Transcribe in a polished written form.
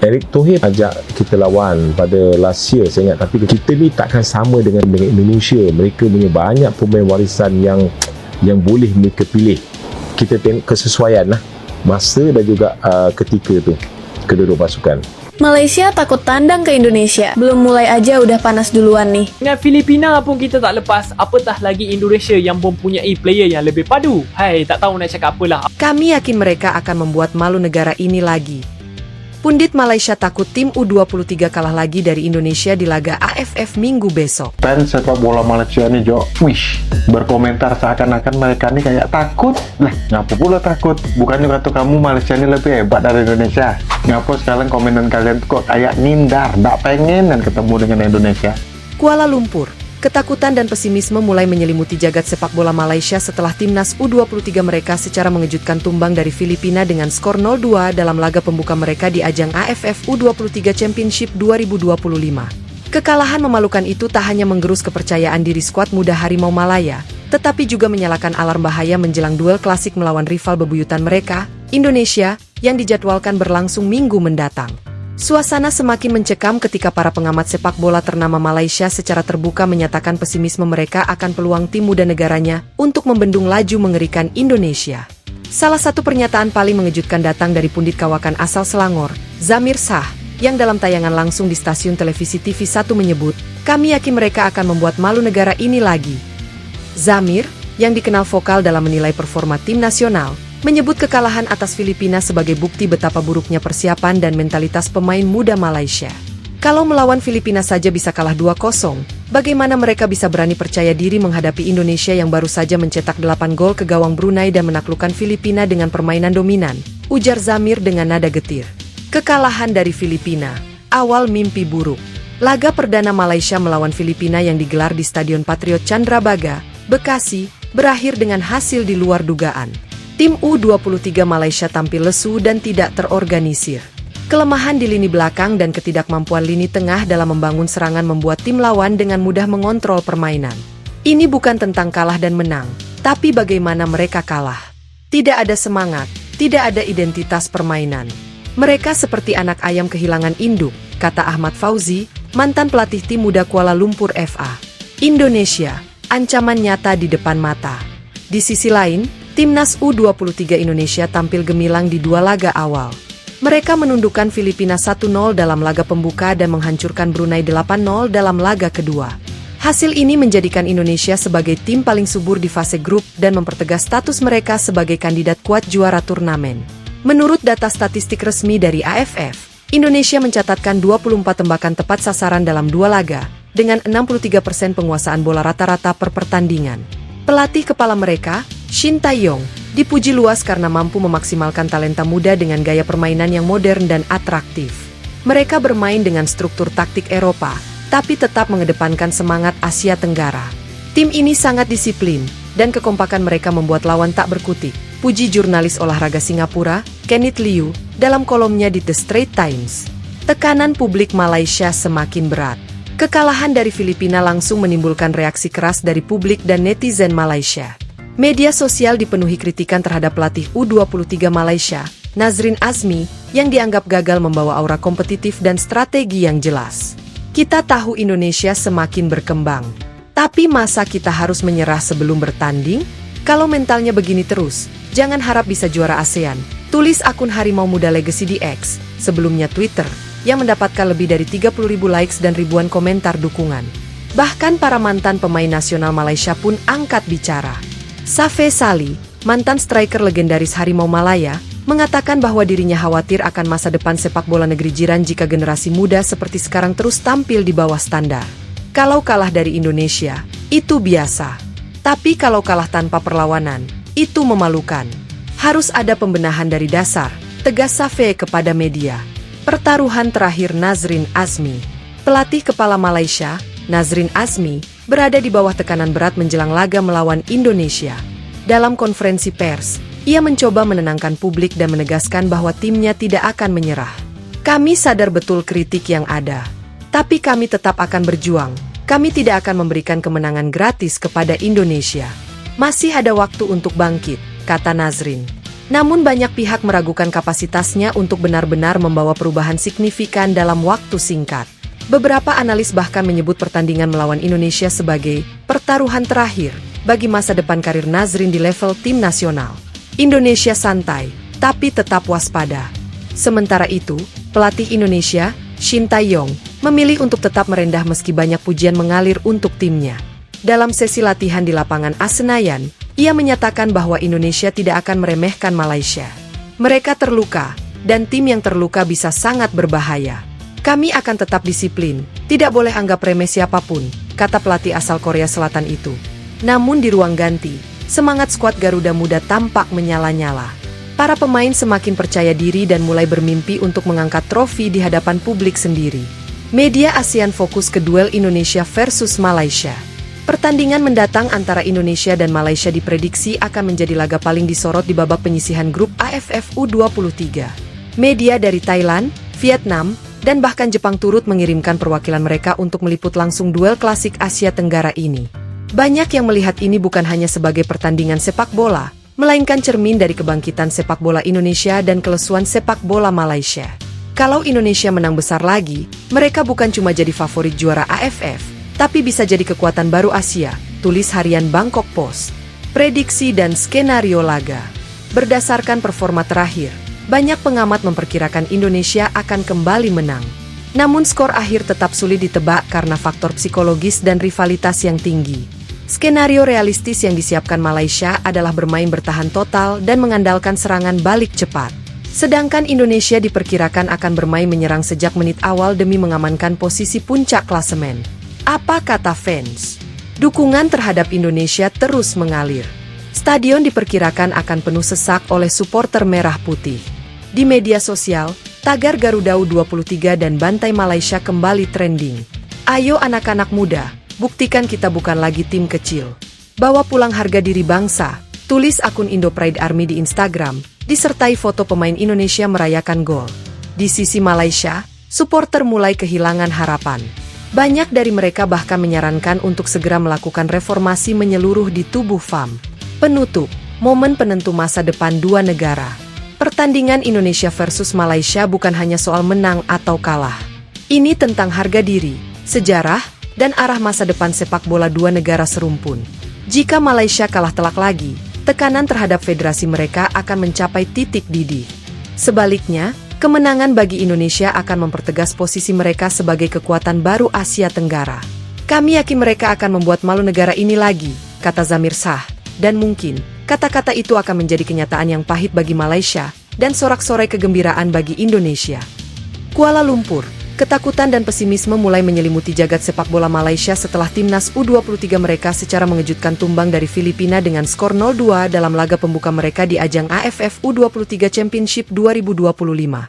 Erick Thohir ajak kita lawan pada last year saya ingat, tapi kita ni takkan sama dengan Indonesia. Mereka punya banyak pemain warisan yang boleh mereka pilih. Kita tengok kesesuaian lah masa dan juga ketika tu kedua-dua pasukan. Malaysia takut tandang ke Indonesia. Belum mulai aja udah panas duluan nih. Dengan Filipina pun kita tak lepas, apatah lagi Indonesia yang mempunyai player yang lebih padu. Hai, tak tahu nak cakap apalah. Kami yakin mereka akan membuat malu negara ini lagi. Pundit Malaysia takut tim U23 kalah lagi dari Indonesia di laga AFF minggu besok. Fans sepak bola Malaysia ni berkomentar seakan-akan mereka ni kayak takut. Nah, ngapa pula takut? Bukannya kata kamu Malaysia ni lebih hebat dari Indonesia? Ngapa sekarang komenan kalian kok kayak nindar, tak pengen dan ketemu dengan Indonesia? Kuala Lumpur. Ketakutan dan pesimisme mulai menyelimuti jagat sepak bola Malaysia setelah timnas U23 mereka secara mengejutkan tumbang dari Filipina dengan skor 0-2 dalam laga pembuka mereka di ajang AFF U23 Championship 2025. Kekalahan memalukan itu tak hanya menggerus kepercayaan diri skuad muda Harimau Malaya, tetapi juga menyalakan alarm bahaya menjelang duel klasik melawan rival bebuyutan mereka, Indonesia, yang dijadwalkan berlangsung minggu mendatang. Suasana semakin mencekam ketika para pengamat sepak bola ternama Malaysia secara terbuka menyatakan pesimisme mereka akan peluang tim muda negaranya untuk membendung laju mengerikan Indonesia. Salah satu pernyataan paling mengejutkan datang dari pundit kawakan asal Selangor, Zamir Shah, yang dalam tayangan langsung di stasiun televisi TV1 menyebut, "Kami yakin mereka akan membuat malu negara ini lagi." Zamir, yang dikenal vokal dalam menilai performa tim nasional, menyebut kekalahan atas Filipina sebagai bukti betapa buruknya persiapan dan mentalitas pemain muda Malaysia. Kalau melawan Filipina saja bisa kalah 2-0, bagaimana mereka bisa berani percaya diri menghadapi Indonesia yang baru saja mencetak 8 gol ke gawang Brunei dan menaklukkan Filipina dengan permainan dominan, ujar Zamir dengan nada getir. Kekalahan dari Filipina, awal mimpi buruk. Laga perdana Malaysia melawan Filipina yang digelar di Stadion Patriot Candrabaga, Bekasi, berakhir dengan hasil di luar dugaan. Tim U23 Malaysia tampil lesu dan tidak terorganisir. Kelemahan di lini belakang dan ketidakmampuan lini tengah dalam membangun serangan membuat tim lawan dengan mudah mengontrol permainan. Ini bukan tentang kalah dan menang, tapi bagaimana mereka kalah. Tidak ada semangat, tidak ada identitas permainan. Mereka seperti anak ayam kehilangan induk, kata Ahmad Fauzi, mantan pelatih tim muda Kuala Lumpur FA. Indonesia, ancaman nyata di depan mata. Di sisi lain, Timnas U23 Indonesia tampil gemilang di dua laga awal. Mereka menundukkan Filipina 1-0 dalam laga pembuka dan menghancurkan Brunei 8-0 dalam laga kedua. Hasil ini menjadikan Indonesia sebagai tim paling subur di fase grup dan mempertegas status mereka sebagai kandidat kuat juara turnamen. Menurut data statistik resmi dari AFF, Indonesia mencatatkan 24 tembakan tepat sasaran dalam dua laga, dengan 63% penguasaan bola rata-rata per pertandingan. Pelatih kepala mereka, Shin Tae-yong, dipuji luas karena mampu memaksimalkan talenta muda dengan gaya permainan yang modern dan atraktif. Mereka bermain dengan struktur taktik Eropa, tapi tetap mengedepankan semangat Asia Tenggara. Tim ini sangat disiplin, dan kekompakan mereka membuat lawan tak berkutik, puji jurnalis olahraga Singapura, Kenneth Liu, dalam kolomnya di The Straits Times. Tekanan publik Malaysia semakin berat. Kekalahan dari Filipina langsung menimbulkan reaksi keras dari publik dan netizen Malaysia. Media sosial dipenuhi kritikan terhadap pelatih U23 Malaysia, Nazrin Azmi, yang dianggap gagal membawa aura kompetitif dan strategi yang jelas. Kita tahu Indonesia semakin berkembang, tapi masa kita harus menyerah sebelum bertanding? Kalau mentalnya begini terus, jangan harap bisa juara ASEAN, tulis akun Harimau Muda Legacy di X, sebelumnya Twitter, yang mendapatkan lebih dari 30.000 likes dan ribuan komentar dukungan. Bahkan para mantan pemain nasional Malaysia pun angkat bicara. Safe Sali, mantan striker legendaris Harimau Malaya, mengatakan bahwa dirinya khawatir akan masa depan sepak bola negeri jiran jika generasi muda seperti sekarang terus tampil di bawah standar. Kalau kalah dari Indonesia, itu biasa. Tapi kalau kalah tanpa perlawanan, itu memalukan. Harus ada pembenahan dari dasar, tegas Safe kepada media. Pertaruhan terakhir Nazrin Azmi. Pelatih kepala Malaysia, Nazrin Azmi, berada di bawah tekanan berat menjelang laga melawan Indonesia. Dalam konferensi pers, ia mencoba menenangkan publik dan menegaskan bahwa timnya tidak akan menyerah. Kami sadar betul kritik yang ada, tapi kami tetap akan berjuang. Kami tidak akan memberikan kemenangan gratis kepada Indonesia. Masih ada waktu untuk bangkit, kata Nazrin. Namun banyak pihak meragukan kapasitasnya untuk benar-benar membawa perubahan signifikan dalam waktu singkat. Beberapa analis bahkan menyebut pertandingan melawan Indonesia sebagai pertaruhan terakhir bagi masa depan karir Nazrin di level tim nasional. Indonesia santai, tapi tetap waspada. Sementara itu, pelatih Indonesia, Shin Tae-yong, memilih untuk tetap merendah meski banyak pujian mengalir untuk timnya. Dalam sesi latihan di lapangan AS Senayan, ia menyatakan bahwa Indonesia tidak akan meremehkan Malaysia. Mereka terluka, dan tim yang terluka bisa sangat berbahaya. Kami akan tetap disiplin, tidak boleh anggap remeh siapapun, kata pelatih asal Korea Selatan itu. Namun di ruang ganti, semangat skuad Garuda Muda tampak menyala-nyala. Para pemain semakin percaya diri dan mulai bermimpi untuk mengangkat trofi di hadapan publik sendiri. Media ASEAN fokus ke duel Indonesia versus Malaysia. Pertandingan mendatang antara Indonesia dan Malaysia diprediksi akan menjadi laga paling disorot di babak penyisihan grup AFF U23. Media dari Thailand, Vietnam, dan bahkan Jepang turut mengirimkan perwakilan mereka untuk meliput langsung duel klasik Asia Tenggara ini. Banyak yang melihat ini bukan hanya sebagai pertandingan sepak bola, melainkan cermin dari kebangkitan sepak bola Indonesia dan kelesuan sepak bola Malaysia. Kalau Indonesia menang besar lagi, mereka bukan cuma jadi favorit juara AFF, tapi bisa jadi kekuatan baru Asia, tulis harian Bangkok Post. Prediksi dan skenario laga. Berdasarkan performa terakhir, banyak pengamat memperkirakan Indonesia akan kembali menang. Namun skor akhir tetap sulit ditebak karena faktor psikologis dan rivalitas yang tinggi. Skenario realistis yang disiapkan Malaysia adalah bermain bertahan total dan mengandalkan serangan balik cepat. Sedangkan Indonesia diperkirakan akan bermain menyerang sejak menit awal demi mengamankan posisi puncak klasemen. Apa kata fans? Dukungan terhadap Indonesia terus mengalir. Stadion diperkirakan akan penuh sesak oleh supporter merah putih. Di media sosial, tagar Garuda U23 dan bantai Malaysia kembali trending. Ayo anak-anak muda, buktikan kita bukan lagi tim kecil. Bawa pulang harga diri bangsa, tulis akun Indo Pride Army di Instagram, disertai foto pemain Indonesia merayakan gol. Di sisi Malaysia, supporter mulai kehilangan harapan. Banyak dari mereka bahkan menyarankan untuk segera melakukan reformasi menyeluruh di tubuh FAM. Penutup, momen penentu masa depan dua negara. Pertandingan Indonesia versus Malaysia bukan hanya soal menang atau kalah. Ini tentang harga diri, sejarah, dan arah masa depan sepak bola dua negara serumpun. Jika Malaysia kalah telak lagi, tekanan terhadap federasi mereka akan mencapai titik didih. Sebaliknya, kemenangan bagi Indonesia akan mempertegas posisi mereka sebagai kekuatan baru Asia Tenggara. Kami yakin mereka akan membuat malu negara ini lagi, kata Zamir Shah. Dan mungkin, kata-kata itu akan menjadi kenyataan yang pahit bagi Malaysia, dan sorak-sorai kegembiraan bagi Indonesia. Kuala Lumpur, ketakutan dan pesimisme mulai menyelimuti jagat sepak bola Malaysia setelah timnas U23 mereka secara mengejutkan tumbang dari Filipina dengan skor 0-2 dalam laga pembuka mereka di ajang AFF U23 Championship 2025.